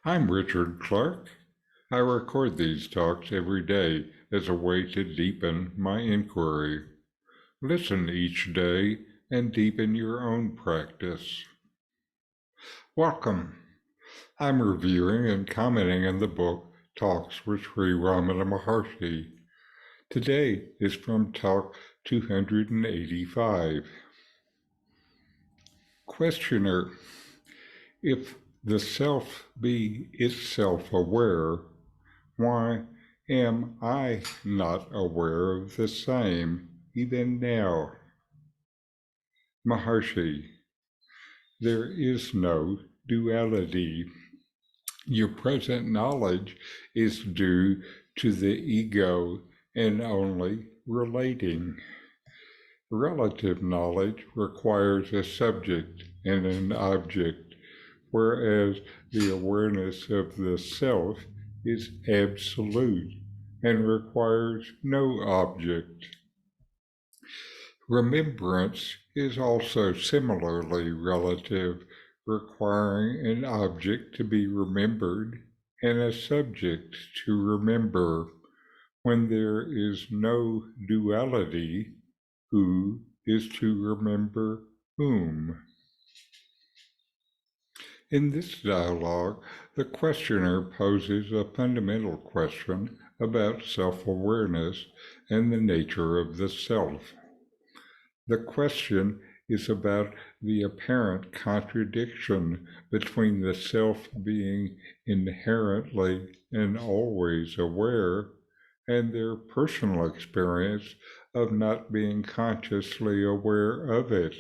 I'm Richard Clarke. I record these talks every day as a way to deepen my inquiry. Listen each day and deepen your own practice. Welcome. I'm reviewing and commenting on the book Talks with Sri Ramana Maharshi. Today is from Talk 285. Questioner: if the self be itself aware, why am I not aware of the same even now? Maharshi: there is no duality. Your present knowledge is due to the ego and only relating. Relative knowledge requires a subject and an object, whereas the awareness of the self is absolute and requires no object. Remembrance is also similarly relative, requiring an object to be remembered and a subject to remember. When there is no duality, who is to remember whom? In this dialogue, the questioner poses a fundamental question about self-awareness and the nature of the self. The question is about the apparent contradiction between the self being inherently and always aware and their personal experience of not being consciously aware of it.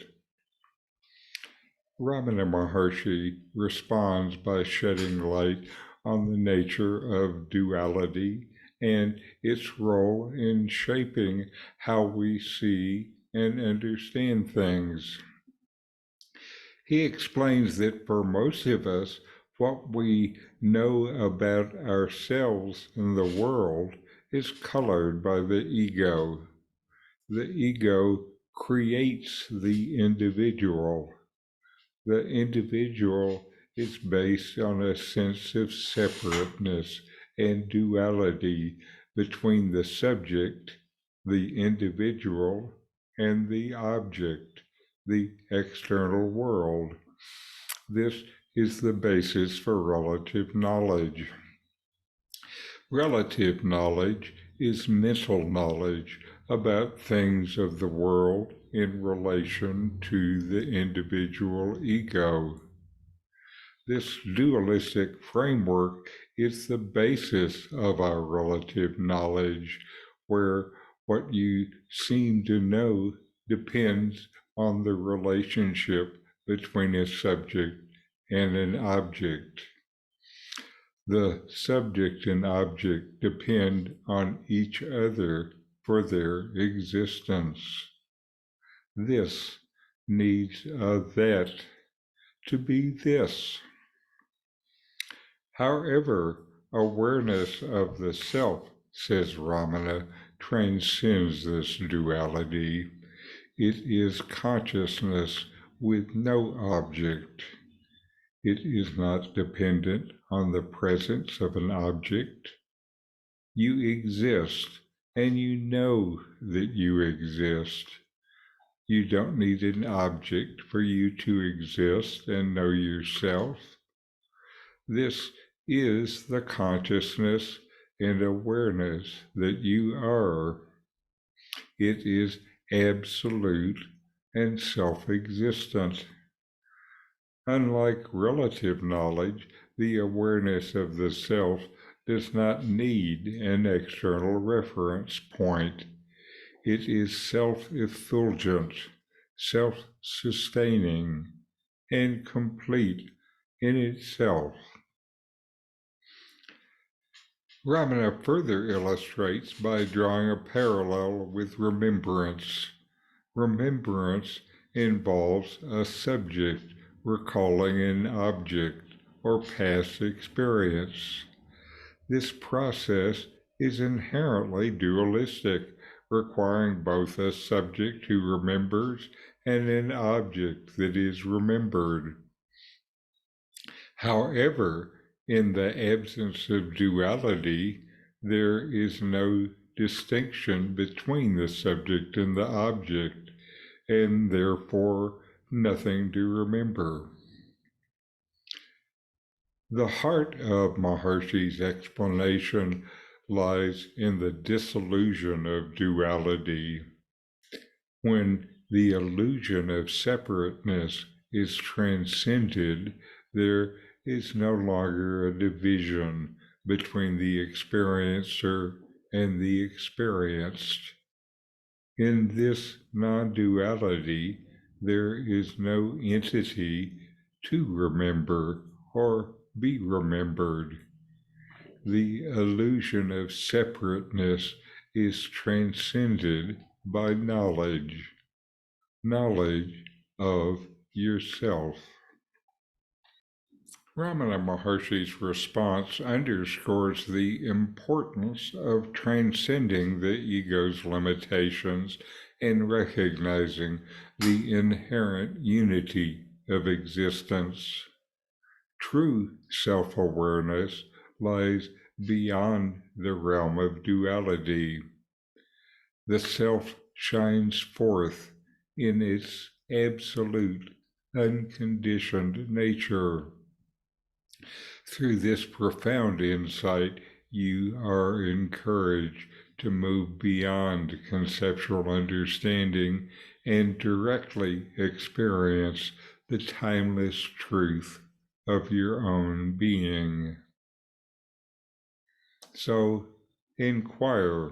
Ramana Maharshi responds by shedding light on the nature of duality and its role in shaping how we see and understand things. He explains that for most of us, what we know about ourselves and the world is colored by the ego. The ego creates the individual. The individual is based on a sense of separateness and duality between the subject, the individual, and the object, the external world. This is the basis for relative knowledge. Relative knowledge is mental knowledge about things of the world in relation to the individual ego. This dualistic framework is the basis of our relative knowledge, where what you seem to know depends on the relationship between a subject and an object. The subject and object depend on each other for their existence. This needs that to be this. However, awareness of the self, says Ramana, transcends this duality. It is consciousness with no object. It is not dependent on the presence of an object. You exist, and you know that you exist. You don't need an object for you to exist and know yourself. This is the consciousness and awareness that you are. It is absolute and self-existent. Unlike relative knowledge, the awareness of the self does not need an external reference point. It is self-effulgent, self-sustaining, and complete in itself. Ramana further illustrates by drawing a parallel with remembrance. Remembrance involves a subject recalling an object or past experience. This process is inherently dualistic, requiring both a subject who remembers and an object that is remembered. However, In the absence of duality, there is no distinction between the subject and the object, and therefore nothing to remember. The heart of Maharshi's explanation lies in the disillusion of duality. When the illusion of separateness is transcended, there is no longer a division between the experiencer and the experienced. In this non-duality, there is no entity to remember or be remembered. The illusion of separateness is transcended by knowledge of yourself. Ramana Maharshi's response underscores the importance of transcending the ego's limitations and recognizing the inherent unity of existence. True self-awareness lies beyond the realm of duality. The self shines forth in its absolute, unconditioned nature. Through this profound insight, you are encouraged to move beyond conceptual understanding and directly experience the timeless truth of your own being. So, inquire,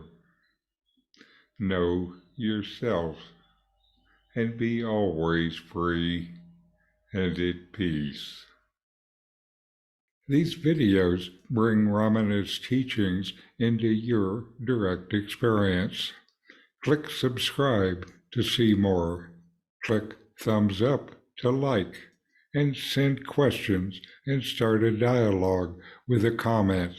know yourself, and be always free and at peace. These videos bring Ramana's teachings into your direct experience. Click subscribe to see more. Click thumbs up to like, and send questions and start a dialogue with a comment.